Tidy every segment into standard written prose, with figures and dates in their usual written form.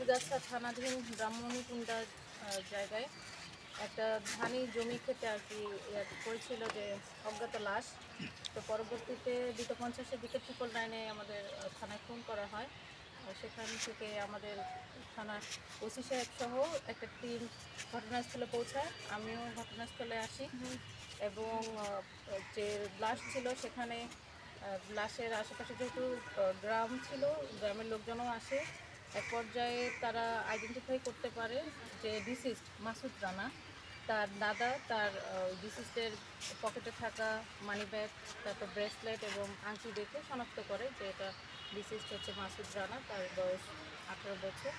পীরগাছা থানাধীন ব্রাহ্মণীকুণ্ডা জায়গায় একটা ধানি জমি খেতে আর কি করেছিল যে অজ্ঞাত লাশ। তো পরবর্তীতে 250-এর দিকে 999-এ আমাদের থানায় ফোন করা হয়। সেখান থেকে আমাদের থানার ওসি সাহেব সহ একটা টিম ঘটনাস্থলে পৌঁছায়। আমিও ঘটনাস্থলে আসি এবং যে লাশ ছিল সেখানে লাশের আশেপাশে যেহেতু গ্রাম ছিল, গ্রামের লোকজনও আসে। এক পর্যায়ে তারা আইডেন্টিফাই করতে পারে যে ডিসিস্ট মাসুদ রানা, তার দাদা তার ডিসিস্টের পকেটে থাকা মানি ব্যাগ, তারপর ব্রেসলেট এবং আংটি দেখে শনাক্ত করে যে এটা ডিসিস্ট হচ্ছে মাসুদ রানা, তার বয়স 18 বছর।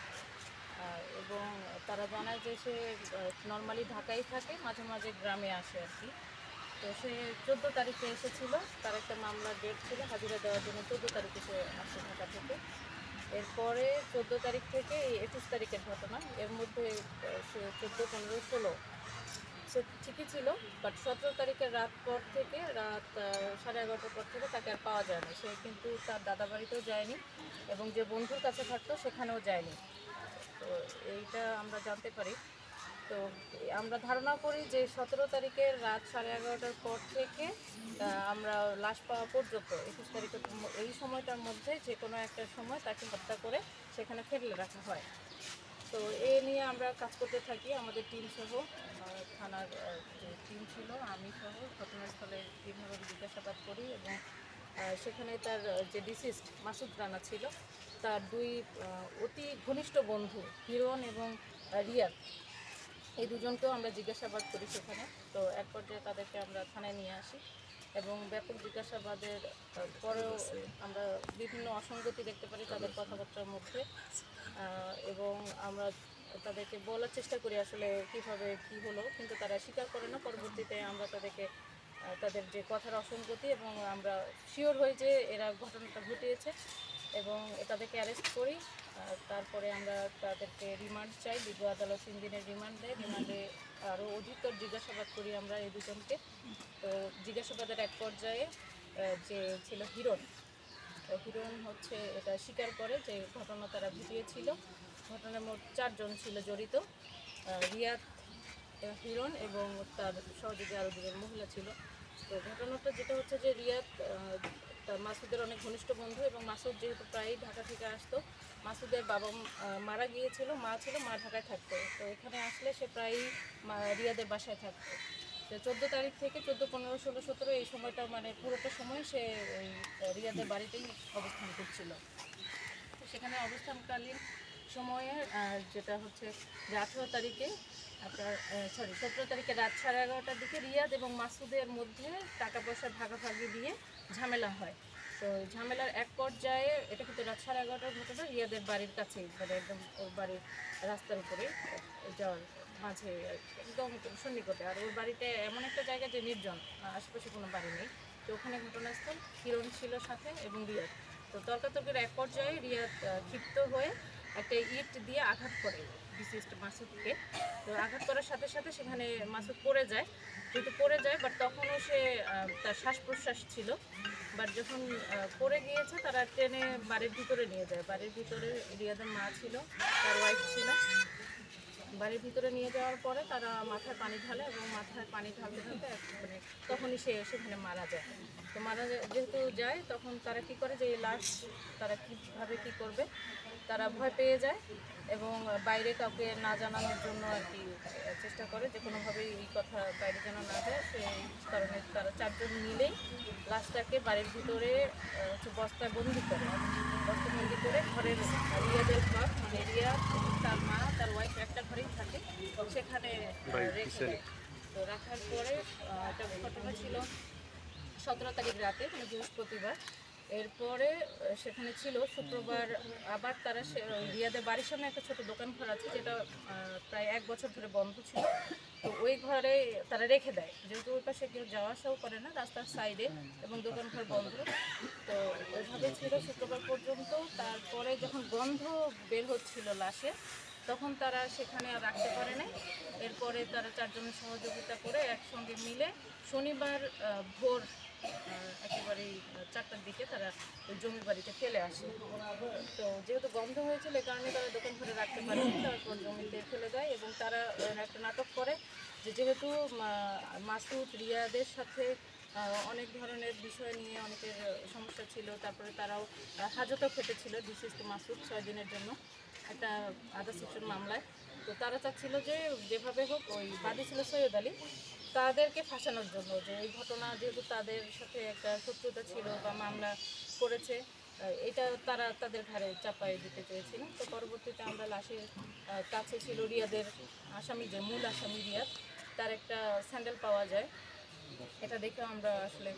এবং তারা জানায় যে সে নর্মালি ঢাকায় থাকে, মাঝে মাঝে গ্রামে আসে আর কি। তো সে 14 তারিখে এসেছিল, তার একটা মামলার ডেট ছিল হাজিরা দেওয়ার জন্য। 14 তারিখে সে আসে ঢাকা থেকে। এরপরে 14 তারিখ থেকে এই 21 তারিখের ঘটনা, এর মধ্যে সে 14, 15, 16 সে ঠিকই ছিল। বাট 17 তারিখের রাত পর থেকে, রাত 11:30টার পর থেকে তাকে আর পাওয়া যায় না। সে কিন্তু তার দাদা বাড়িতেও যায়নি এবং যে বন্ধুর কাছে থাকতো সেখানেও যায়নি। তো এইটা আমরা জানতে পারি। তো আমরা ধারণা করি যে 17 তারিখের রাত 11:30টার পর থেকে আমরা লাশ পাওয়া পর্যন্ত 21 তারিখের এই সময়টার মধ্যে যে কোনো একটা সময় তাকে হত্যা করে সেখানে ফেলে রাখা হয়। তো এ নিয়ে আমরা কাজ করতে থাকি, আমাদের টিম সহ, থানার যে টিম ছিল, আমি সহ ঘটনাস্থলে বিভিন্নভাবে জিজ্ঞাসাবাদ করি এবং সেখানে তার যে ডিসিস্ট মাসুদ রানা ছিল তার দুই অতি ঘনিষ্ঠ বন্ধু হিরণ এবং রিয়াদ, এই দুজনকেও আমরা জিজ্ঞাসাবাদ করি সেখানে। তো এক পর্যায়ে তাদেরকে আমরা থানায় নিয়ে আসি এবং ব্যাপক জিজ্ঞাসাবাদের পরেও আমরা বিভিন্ন অসঙ্গতি দেখতে পারি তাদের কথাবার্তার মধ্যে। এবং আমরা তাদেরকে বলার চেষ্টা করি আসলে কীভাবে কী হলো, কিন্তু তারা স্বীকার করে না। পরবর্তীতে আমরা তাদেরকে তাদের যে কথার অসঙ্গতি এবং আমরা শিওর হই যে এরা ঘটনাটা ঘটিয়েছে এবং তাদেরকে অ্যারেস্ট করি। তারপরে আমরা তাদেরকে রিমান্ড চাই, বিজ্ঞ আদালত 3 দিনের রিমান্ড দেয়। রিমান্ডে আরও অধিকতর জিজ্ঞাসাবাদ করি আমরা এই দুজনকে। তো জিজ্ঞাসাবাদের এক পর্যায়ে যে ছিল হিরণ হচ্ছে এটা স্বীকার করে যে ঘটনা তারা ঘটিয়েছিল। ঘটনার মোট 4 জন ছিল জড়িত, রিয়াদ, হিরণ এবং তার সহযোগী আরও 2 জন মহিলা ছিল। তো ঘটনাটা যেটা হচ্ছে যে রিয়াদ তার মাসুদের অনেক ঘনিষ্ঠ বন্ধু এবং মাসুদ যেহেতু প্রায়ই ঢাকা থেকে আসতো, মাসুদের বাবা মারা গিয়েছিল, মা ছিল, মা ঢাকায় থাকতো। তো এখানে আসলে সে প্রায়ই রিয়াদের বাসায় থাকতো। তো 14 তারিখ থেকে 14, 15, 16, 17 এই সময়টা মানে পুরোটা সময় সে ওই রিয়াদের বাড়িতেই অবস্থান করছিল। তো সেখানে অবস্থানকালীন সময়ে যেটা হচ্ছে যে 18 তারিখে আপনার 17 তারিখে রাত 11:30টার দিকে রিয়াদ এবং মাসুদের মধ্যে টাকা পয়সা ভাগাভাগি দিয়ে ঝামেলা হয়। তো ঝামেলার এক পর্যায়ে, এটা কিন্তু রাত 11:30টার ঘটনা, রিয়াদের বাড়ির কাছেই, মানে একদম ওর বাড়ির রাস্তার উপরে যাওয়ার মাঝে একদম সন্নিকটে। আর ওর বাড়িতে এমন একটা জায়গা যে নির্জন, আশেপাশে কোনো বাড়ি নেই। তো ওখানে ঘটনাস্থল, হিরণ ছিল সাথে এবং রিয়াদ। তো তর্কাতর্কির এক পর্যায়ে রিয়াদ ক্ষিপ্ত হয়ে একটা ইট দিয়ে আঘাত করে ডিসিস্ট মাসুদকে। তো আঘাত করার সাথে সাথে সেখানে মাসুদ পড়ে যায়। যেহেতু পড়ে যায়, বাট তখনও সে তার শ্বাস প্রশ্বাস ছিল। বাট যখন পড়ে গিয়েছে তারা ট্রেনে বাড়ির ভিতরে নিয়ে যায়। বাড়ির ভিতরে রিয়াদের মা ছিল, তার ওয়াইফ ছিল। বাড়ির ভিতরে নিয়ে যাওয়ার পরে তারা মাথায় পানি ঢালে এবং মাথায় পানি ঢালতে ঢালতে মানে তখনই সে সেখানে মারা যায়। তো যেহেতু যায়, তখন তারা কী করে যে লাশ তারা কীভাবে কী করবে, তারা ভয় পেয়ে যায় এবং বাইরে কাউকে না জানানোর জন্য আর কি চেষ্টা করে যে কোনোভাবেই এই কথা বাইরে যেন না যায়। সেই কারণে তারা 4 জন মিলেই লাশটাকে বাড়ির ভিতরে বস্তায় বন্দি করে। বস্তাবন্দি করে ঘরের রিয়াদের ঘর, মানে রিয়া, তার মা, তার ওয়াইফ একটা ঘরেই থাকে, সেখানে রেখে দেয়। তো রাখার পরে একটা ঘটনা ছিল 17 তারিখ রাতে, মানে বৃহস্পতিবার। এরপরে সেখানে ছিল শুক্রবার আবার তারা রিয়াদের বাড়ির সামনে একটা ছোট দোকান ঘর আছে যেটা প্রায় 1 বছর ধরে বন্ধ ছিল। তো ওই ঘরে তারা রেখে দেয়, যেহেতু ওই পাশে কেউ যাওয়া আসাও করে না, রাস্তার সাইডে এবং দোকান ঘর বন্ধ। তো ওইভাবে ছিল শুক্রবার পর্যন্ত। তারপরে যখন গন্ধ বের হচ্ছিল লাশে, তখন তারা সেখানে আর রাখতে পারে নাই। এরপরে তারা 4 জনের সহযোগিতা করে একসঙ্গে মিলে শনিবার ভোর একেবারেই 4টার দিকে তারা ওই জমি বাড়িতে ফেলে আসে। তো যেহেতু গন্ধ হয়েছিল এই কারণে তারা দোকান ঘরে রাখতে পারেনি, তারপর জমিতে ফেলে দেয় এবং তারা একটা নাটক করে যে যেহেতু মাসুদ রিয়াদের সাথে অনেক ধরনের বিষয় নিয়ে অনেকের সমস্যা ছিল, তারপরে তারাও হাজতও খেটেছিল ডিসিস্ট মাসুদ 6 দিনের জন্য একটা আদার সেকশন মামলায়। তো তারা চাচ্ছিল যে যেভাবে হোক, ওই বাদী ছিল সৈয়দ আলী, তাদেরকে ফাঁসানোর জন্য, যে এই ঘটনা যেহেতু তাদের সাথে একটা শত্রুতা ছিল বা মামলা করেছে, এটা তারা তাদের ঘাড়ে চাপায় দিতে চেয়েছিল। তো পরবর্তীতে আমরা লাশের কাছে ছিল রিয়াদের আসামি, যে মূল আসামি রিয়াদ, তার একটা স্যান্ডেল পাওয়া যায়। এটা দেখে আমরা আসলে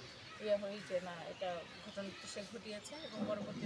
হই যে না, এটা ঘটনা সে ঘটিয়েছে এবং পরবর্তী